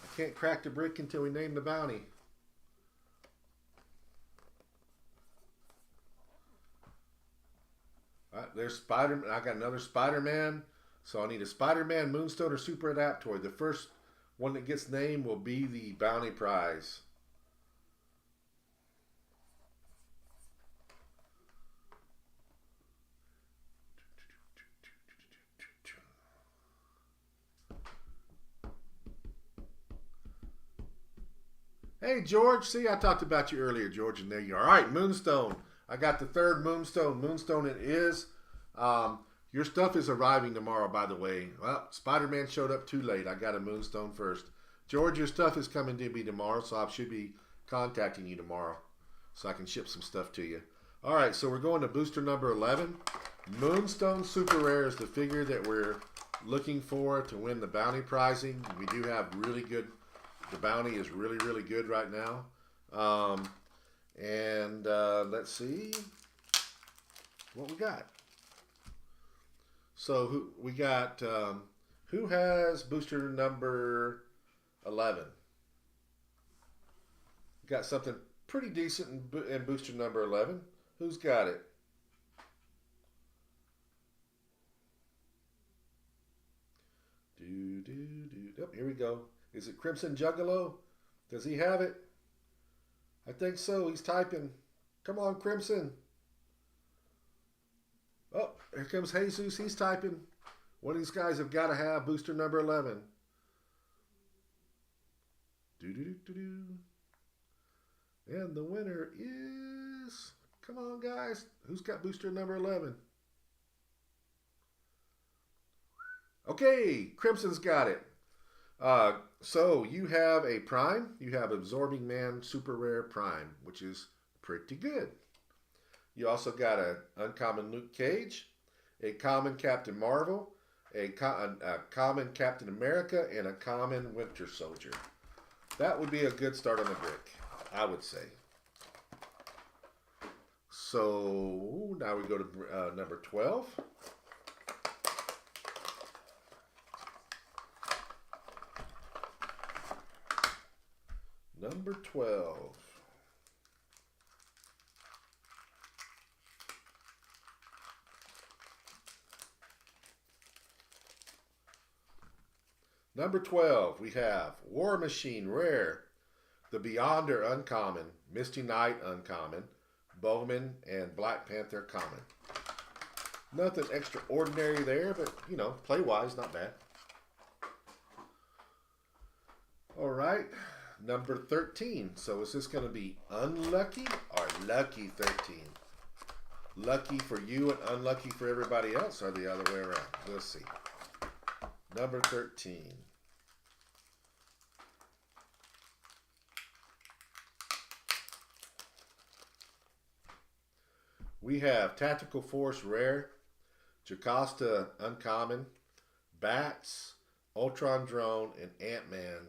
I can't crack the brick until we name the bounty. All right, there's Spider-Man. I got another Spider-Man. So I need a Spider-Man, Moonstone, or Super Adaptoid. The first one that gets named will be the bounty prize. Hey, George. See, I talked about you earlier, George, and there you are. All right, Moonstone. I got the 3rd Moonstone. Moonstone it is. Your stuff is arriving tomorrow, by the way. Well, Spider-Man showed up too late. I got a Moonstone first. George, your stuff is coming to me tomorrow, so I should be contacting you tomorrow so I can ship some stuff to you. All right, so we're going to booster number 11. Moonstone Super Rare is the figure that we're looking for to win the bounty prizing. We do have really good. The bounty is really, really good right now. Let's see what we got. So we got who has booster number 11? Got something pretty decent in booster number 11. Who's got it? Oh, here we go. Is it Crimson Juggalo? Does he have it? I think so. He's typing. Come on, Crimson. Oh, here comes Jesus. He's typing. One of these guys have got to have booster number 11. Do-do-do-do-do. And the winner is... Come on, guys. Who's got booster number 11? Okay, Crimson's got it. So you have a Prime. You have Absorbing Man Super Rare Prime, which is pretty good. You also got an uncommon Luke Cage, a common Captain Marvel, a common Captain America, and a common Winter Soldier. That would be a good start on the brick, I would say. So now we go to number 12. Number 12. Number 12, we have War Machine Rare, the Beyonder Uncommon, Misty Knight Uncommon, Bowman, and Black Panther Common. Nothing extraordinary there, but, you know, play-wise, not bad. All right, number 13. So is this going to be unlucky or lucky 13? Lucky for you and unlucky for everybody else, or the other way around? We'll see. Number 13. We have Tactical Force Rare, Jocasta Uncommon, Bats, Ultron Drone, and Ant-Man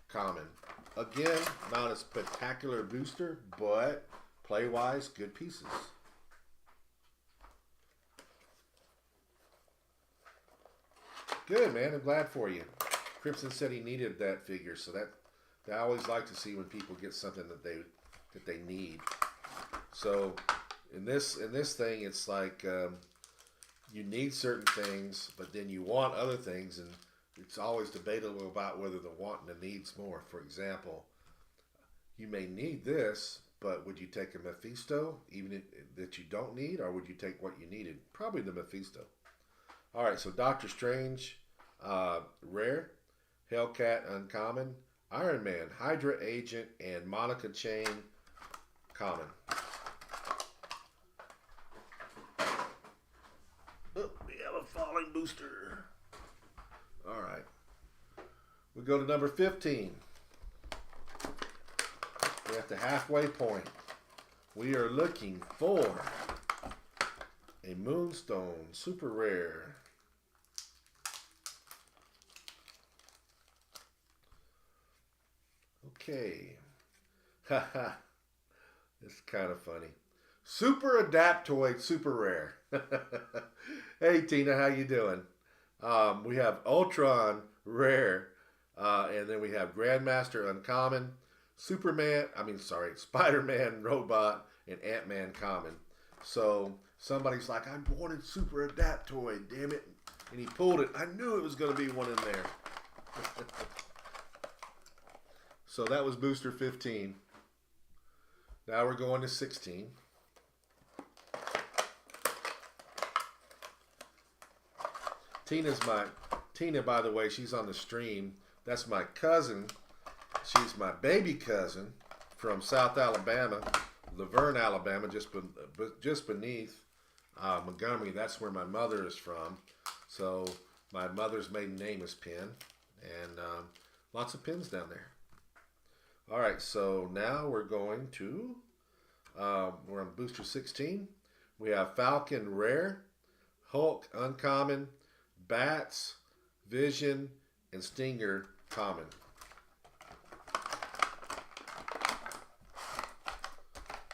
Common. Again, not a spectacular booster, but play-wise, good pieces. Good, man. I'm glad for you. Crimson said he needed that figure, so that I always like to see when people get something that they need. So in this thing, it's like you need certain things, but then you want other things, and it's always debatable about whether the want and the need's more. For example, you may need this, but would you take a Mephisto, even if, that you don't need, or would you take what you needed? Probably the Mephisto. All right, so Doctor Strange, Rare, Hellcat Uncommon, Iron Man, Hydra Agent, and Monica Chain Common. Oh, we have a falling booster. All right. We go to number 15. We're at the halfway point. We are looking for a Moonstone Super Rare. Okay. Haha. It's kind of funny. Super Adaptoid Super Rare. Hey Tina, how you doing? We have Ultron Rare, and then we have Grandmaster Uncommon, Spider-Man Robot, and Ant-Man Common. So somebody's like, I wanted Super Adaptoid, damn it. And he pulled it. I knew it was going to be one in there. So that was booster 15. Now we're going to 16. Tina, by the way, she's on the stream. That's my cousin. She's my baby cousin from South Alabama, Laverne, Alabama, just beneath Montgomery. That's where my mother is from. So my mother's maiden name is Penn, and lots of pins down there. All right, so now we're going to, we're on booster 16. We have Falcon Rare, Hulk Uncommon, Bats, Vision, and Stinger Common.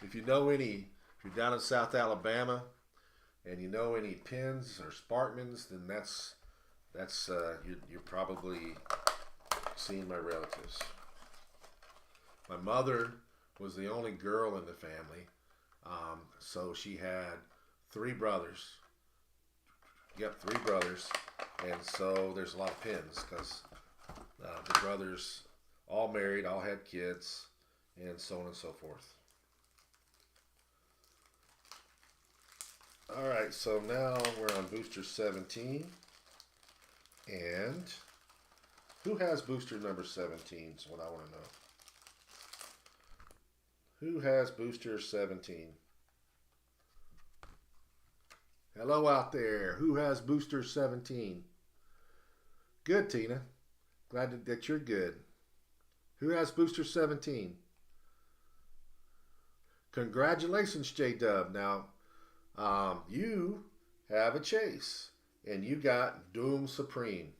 If you know if you're down in South Alabama and you know any pins or Sparkmans, then you're probably seeing my relatives. My mother was the only girl in the family, so she had 3 brothers. Yep, 3 brothers, and so there's a lot of pins because the brothers all married, all had kids, and so on and so forth. All right, so now we're on booster 17. And who has booster number 17 is what I want to know. Who has booster 17? Hello out there. Who has booster 17? Good, Tina. Glad that you're good. Who has booster 17? Congratulations, J-Dub. Now, you have a chase, and you got Doom Supreme.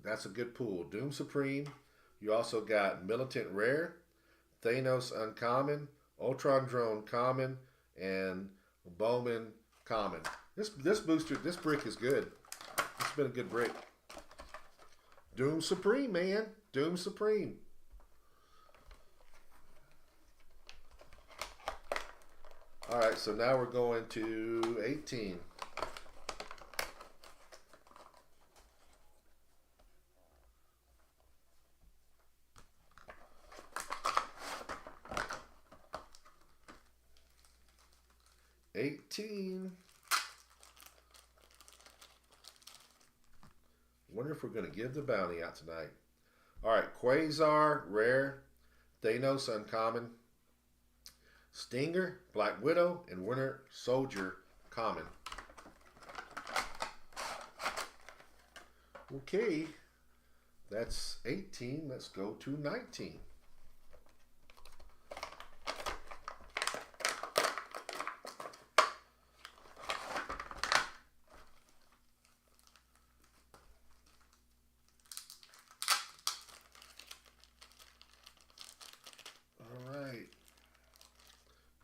That's a good pool. Doom Supreme. You also got Militant Rare, Thanos Uncommon, Ultron Drone Common, and Bowman Common. This brick is good. It's been a good break. Doom Supreme, man. Doom Supreme. All right, so now we're going to 18. Wonder if we're going to give the bounty out tonight. All right, Quasar, Rare, Thanos, Uncommon, Stinger, Black Widow, and Winter Soldier, Common. Okay, that's 18. Let's go to 19.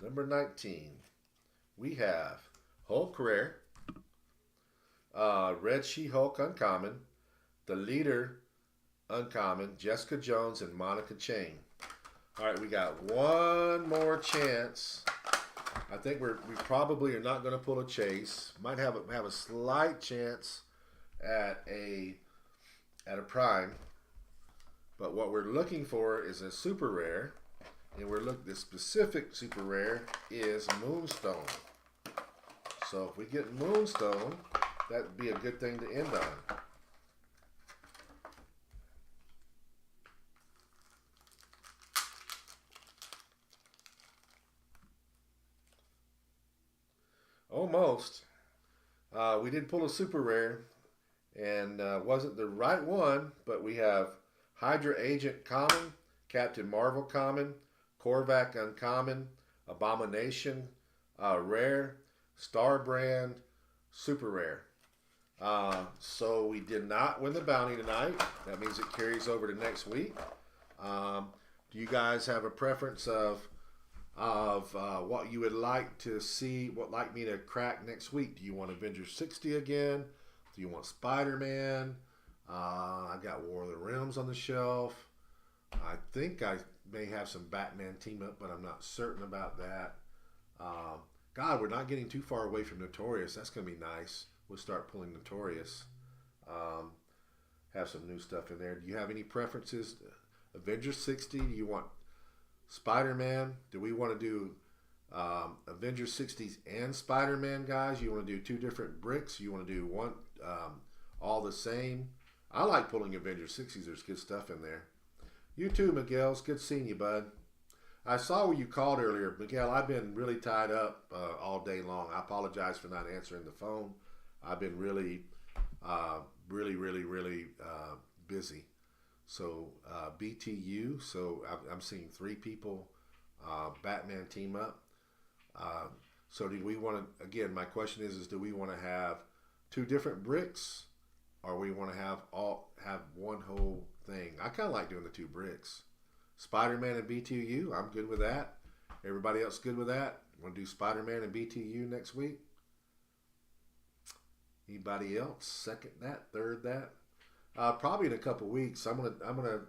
Number 19, we have Hulk Rare, Red She-Hulk Uncommon, The Leader Uncommon, Jessica Jones, and Monica Chang. All right, we got one more chance. I think we probably are not going to pull a chase. Might have a slight chance at a prime, but what we're looking for is a super rare. And the specific super rare is Moonstone. So if we get Moonstone, that'd be a good thing to end on. Almost. We did pull a super rare, and wasn't the right one, but we have Hydra Agent Common, Captain Marvel Common, Korvac Uncommon, Abomination Rare, Star Brand Super Rare. So we did not win the bounty tonight. That means it carries over to next week. Do you guys have a preference of what you would like to see, what like me to crack next week? Do you want Avengers 60 again? Do you want Spider-Man? I got War of the Realms on the shelf. I think I may have some Batman team up, but I'm not certain about that. God, we're not getting too far away from Notorious. That's going to be nice. We'll start pulling Notorious. Have some new stuff in there. Do you have any preferences? Avengers 60? Do you want Spider-Man? Do we want to do Avengers 60s and Spider-Man, guys? You want to do two different bricks? You want to do one all the same? I like pulling Avengers 60s. There's good stuff in there. You too, Miguel. It's good seeing you, bud. I saw where you called earlier. Miguel, I've been really tied up all day long. I apologize for not answering the phone. I've been really busy. So BTU, so I'm seeing 3 people Batman team up. So do we want to, again, my question is do we want to have 2 different bricks, or we want to have one whole thing? I kind of like doing the 2 bricks. Spider-Man and BTU, I'm good with that. Everybody else good with that? Want to do Spider-Man and BTU next week? Anybody else? Second that, third that? Probably in a couple weeks. I'm gonna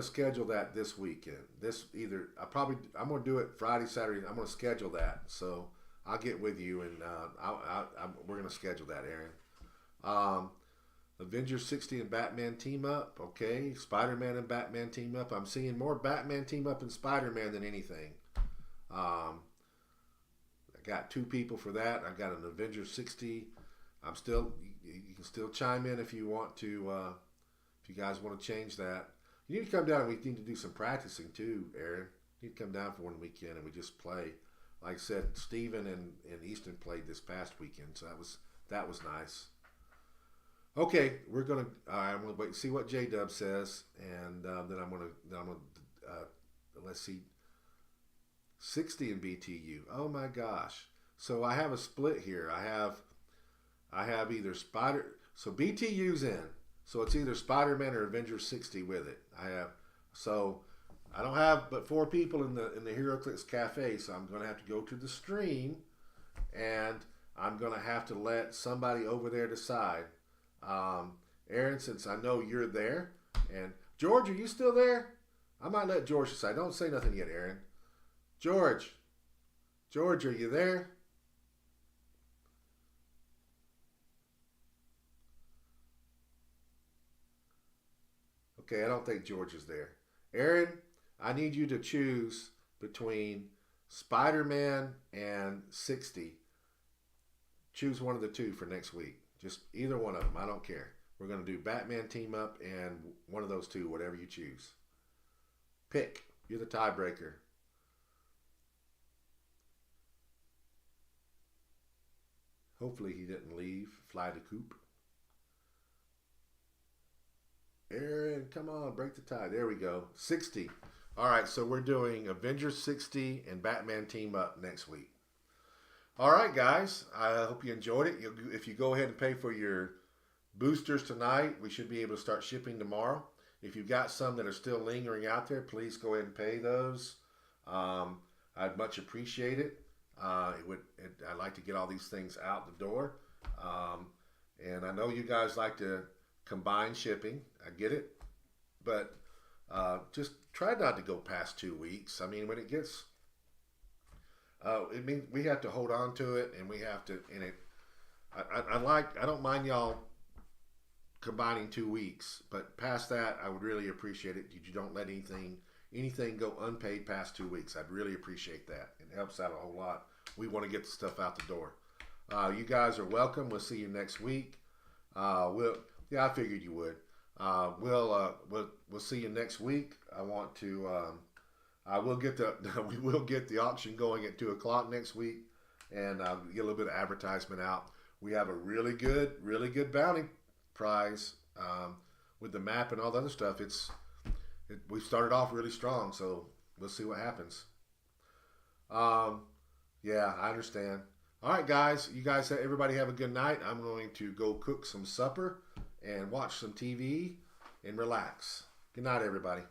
schedule that this weekend. I'm gonna do it Friday, Saturday. I'm gonna schedule that. So I'll get with you and we're gonna schedule that, Aaron. Avengers 60 and Batman team up. Okay. Spider-Man and Batman team up. I'm seeing more Batman team up and Spider-Man than anything. I got 2 people for that. I got an Avengers 60. I'm still. You can still chime in if you want to. If you guys want to change that, you need to come down. And we need to do some practicing too, Aaron. You need to come down for one weekend and we just play. Like I said, Steven and Easton played this past weekend, so that was nice. Okay, I'm gonna wait and see what J Dub says, and then I'm gonna let's see, 60 in BTU. Oh my gosh! So I have a split here. I have either so BTU's in, so it's either Spider-Man or Avengers 60 with it. I don't have but 4 people in the HeroClix Cafe, so I'm gonna have to go to the stream, and I'm gonna have to let somebody over there decide. Aaron, since I know you're there, and George, are you still there? I might let George decide. Don't say nothing yet, Aaron. George, are you there? Okay, I don't think George is there. Aaron, I need you to choose between Spider-Man and 60. Choose one of the 2 for next week. Just either one of them. I don't care. We're going to do Batman team up and one of those 2, whatever you choose. Pick. You're the tiebreaker. Hopefully he didn't leave. Fly the coop. Aaron, come on. Break the tie. There we go. 60. All right, so we're doing Avengers 60 and Batman team up next week. All right, guys. I hope you enjoyed it. If you go ahead and pay for your boosters tonight, we should be able to start shipping tomorrow. If you've got some that are still lingering out there, please go ahead and pay those. I'd much appreciate it. I'd like to get all these things out the door. And I know you guys like to combine shipping. I get it. But just try not to go past 2 weeks. I mean, when it gets... it means we have to hold on to it, and we have to. And I don't mind y'all combining 2 weeks, but past that, I would really appreciate it. You don't let anything go unpaid past 2 weeks. I'd really appreciate that. It helps out a whole lot. We want to get the stuff out the door. You guys are welcome. We'll see you next week. I figured you would. We'll see you next week. We will get the auction going at 2:00 next week, and get a little bit of advertisement out. We have a really good bounty prize with the map and all the other stuff. We started off really strong, so we'll see what happens. Yeah, I understand. All right, guys. Everybody have a good night. I'm going to go cook some supper and watch some TV and relax. Good night, everybody.